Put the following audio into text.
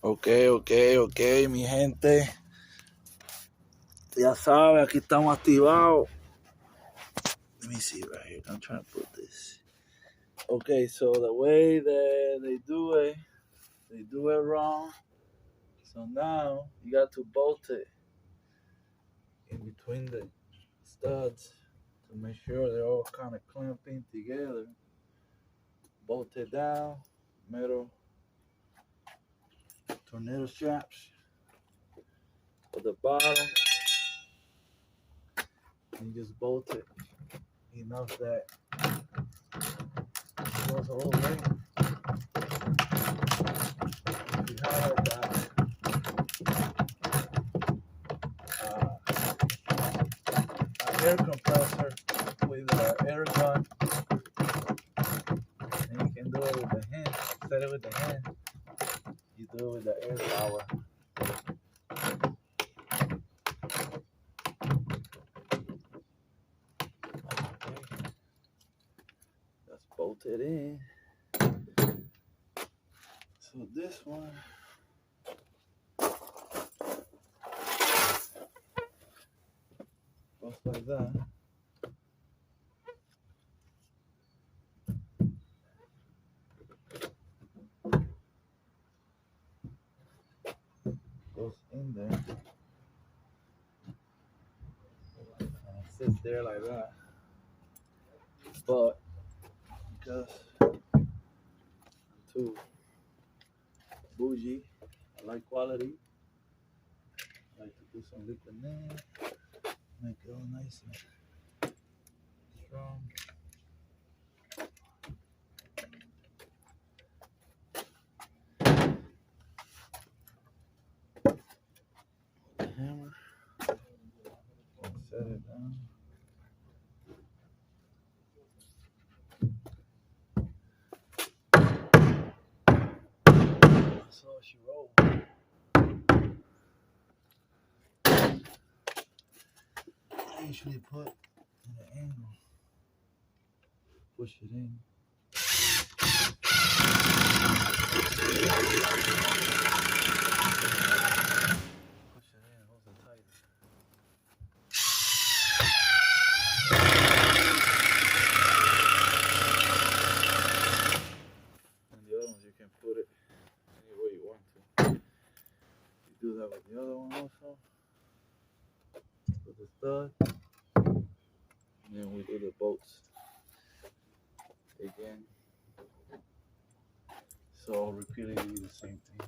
Ok, mi gente. Ya sabe, aquí estamos activados. Let me see right here. I'm trying to put this. Okay, so the way that they do it wrong. So now you got to bolt it in between the studs to make sure they're all kind of clamping together. Bolt it down, metal tornado straps at the bottom, and you just bolt it enough that it goes all the way. You have an air compressor with an air gun, and you can do it with the hand. Set it with the hand. You do it with the air power. Okay. That's bolted in. So this one goes like that. Goes in there. And it sits there like that. But because I'm too bougie, I like quality. I like to put some liquid in, make it all nice and strong. The hammer, and set it down. That's all she rolled. I usually put in the angle, push it in. Push it in, hold it tight. And the other ones you can put it any way you want to. You do that with the other one also. Put the stud. And then we do the bolts again. So repeatedly the same thing.